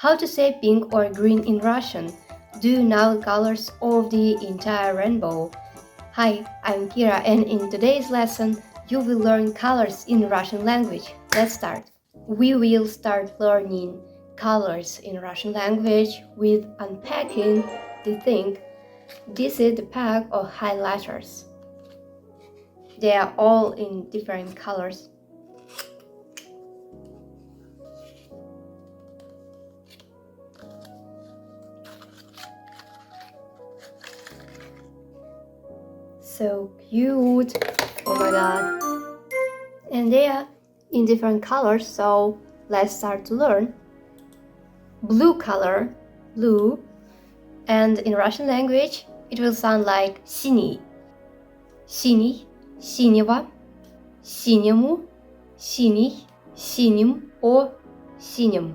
How to say pink or green in Russian? Do you know the colors of the entire rainbow? Hi, I'm Kira, and in today's lesson, you will learn colors in Russian language. Let's start. We will start learning colors in Russian language with unpacking the thing. This is the pack of highlighters. They are all in different colors. So cute. Oh my god. And they are in different colors, so let's start to learn. Blue color, blue, and in Russian language it will sound like синий. Синий, синего, синему, синий, синим, or синим.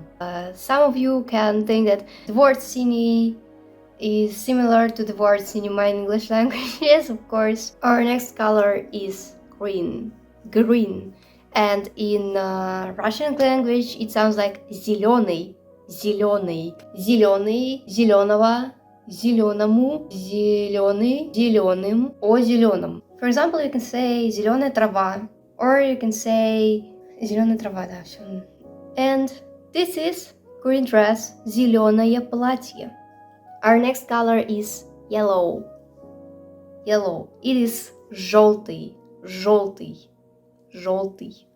Some of you can think that the word синий is similar to the word cinema in English language. Yes, of course. Our next color is green. Green. And in Russian language it sounds like зеленый. Зеленый. Зеленый. Зеленого. Зеленому. Зеленый. Зеленым. О зеленом. For example, you can say зеленая трава. Or you can say зеленая трава, да, все. And this is green dress. Зеленое платье. Our next color is yellow. Yellow. It is желтый. Желтый. Желтый.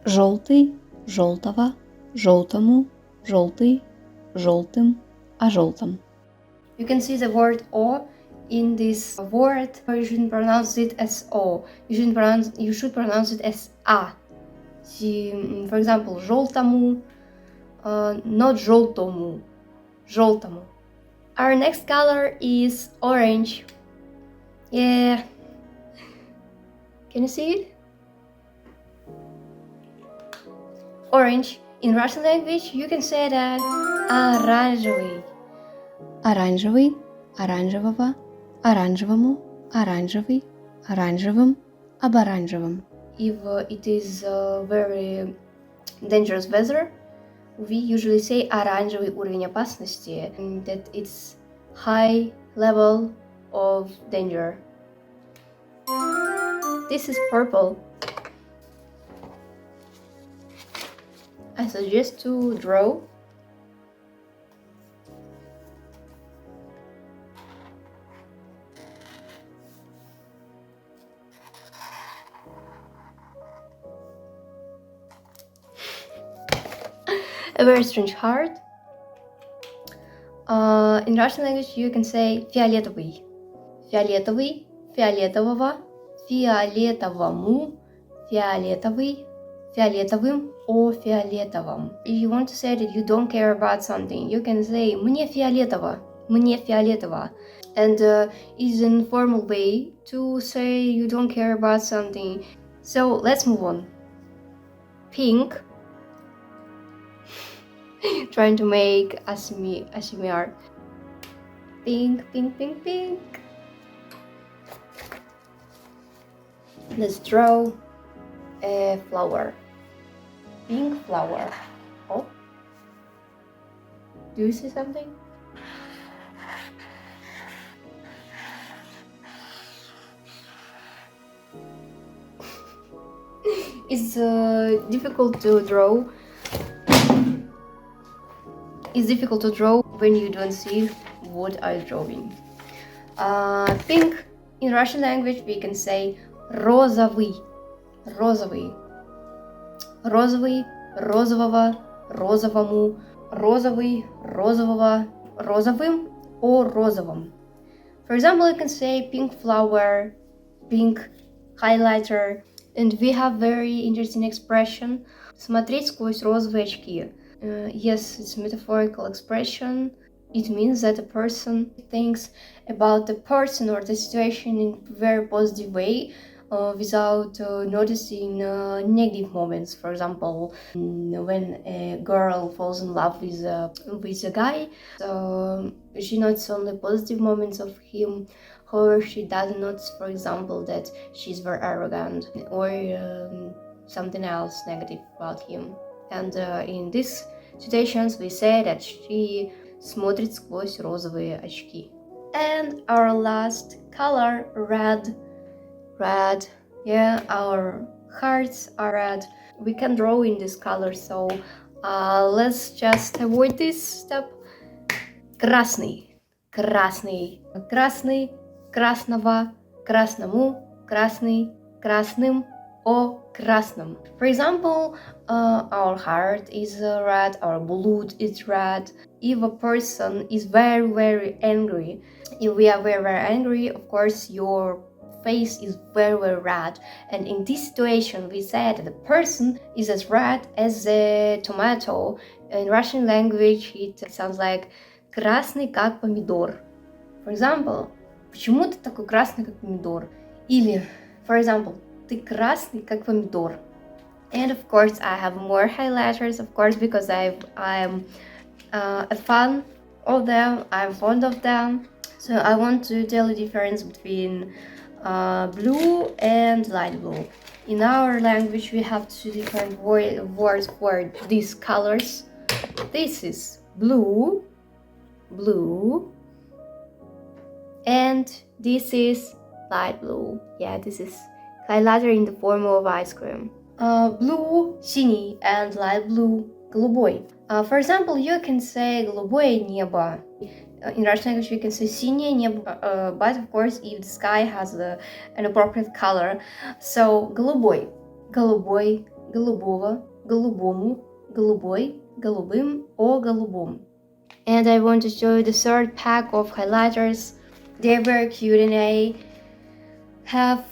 Желтый, желтого, желтому, желтый, желтым, о желтом. You can see the word O in this word. You shouldn't pronounce it as O. You should pronounce it as A. For example, желтому, not желтому. Желтому. Our next color is orange. Yeah. Can you see it? Orange. In Russian language, you can say that оранжевый. Оранжевый, оранжевого, оранжевому, оранжевый, оранжевым, об оранжевом. If it is very dangerous weather, we usually say оранжевый уровень опасности, and that it's high level of danger. This is purple. I suggest to draw. A very strange heart. In Russian language you can say фиолетовый. Фиолетовый, фиолетового, фиолетовому, фиолетовый, фиолетовым, о фиолетовом. If you want to say that you don't care about something, you can say мне фиолетово, мне фиолетово. And it's an informal way to say you don't care about something. So let's move on. Pink. Trying to make ASMR. Pink, pink, pink, pink. Let's draw a flower. Pink flower. Oh. Do you see something? It's difficult to draw. It's difficult to draw when you don't see what I'm drawing. Pink, in Russian language we can say розовый. Розовый. Розовый, розового, розовому, розовый, розового, розовым, о розовом. For example, you can say pink flower, pink highlighter, and we have very interesting expression смотреть сквозь розовые очки. Yes, it's a metaphorical expression. It means that a person thinks about the person or the situation in a very positive way without noticing negative moments. For example, when a girl falls in love with a guy, so she notices only positive moments of him. However, she doesn't notice, for example, that she's very arrogant or something else negative about him. And in this situations we say that she смотрит сквозь розовые очки. And our last color, red. Red. Yeah, our hearts are red. We can draw in this color, so let's just avoid this step. Красный. Красный. Красный. Красного. Красному. Красный. Красным. О красном. For example, our heart is red, our blood is red. If a person is very, very angry, if we are very, very angry, of course, your face is very, very red. And in this situation, we said that the person is as red as a tomato. In Russian language, it sounds like красный как помидор. For example, почему ты такой красный как помидор? Или, for example, ты красный как помидор. And of course, I have more highlighters, of course, because I'm a fan of them. I'm fond of them. So I want to tell the difference between blue and light blue. In our language, we have two different words for these colors. This is blue, blue, and this is light blue. Yeah, this is highlighter in the form of ice cream. Blue, синий, and light blue, голубой. For example, you can say голубое небо. In Russian language, you can say синее небо, but of course, if the sky has an appropriate color, so голубой, голубой, голубого, голубому, голубой, голубым, о голубом. And I want to show you the third pack of highlighters. They're very cute and I have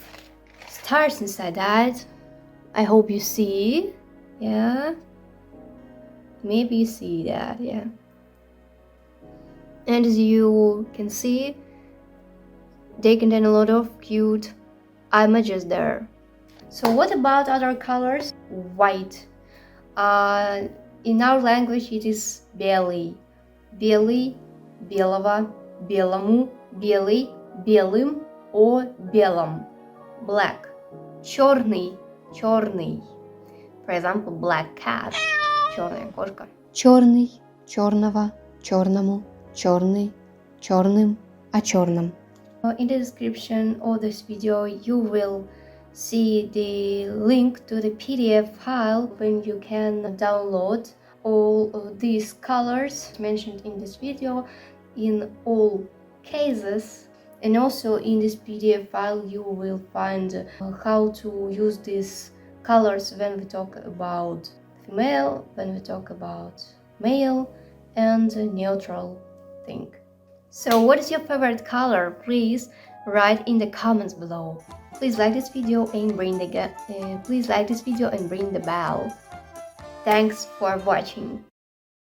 stars inside that. I hope you see. Yeah. Maybe you see that, yeah. And as you can see, they contain a lot of cute images there. So what about other colors? White. In our language it is белый. Белый, белого, белому, белый, белым, о белом. Black. Черный, черный. For example, black cat. Черная кошка. Черный, черного, черному, черный, черным, о черном. In the description of this video, you will see the link to the PDF file when you can download all of these colors mentioned in this video in all cases. And also in this PDF file, you will find how to use these colors when we talk about female, when we talk about male, and neutral thing. So what is your favorite color? Please write in the comments below. Please like this video and ring the bell. Thanks for watching.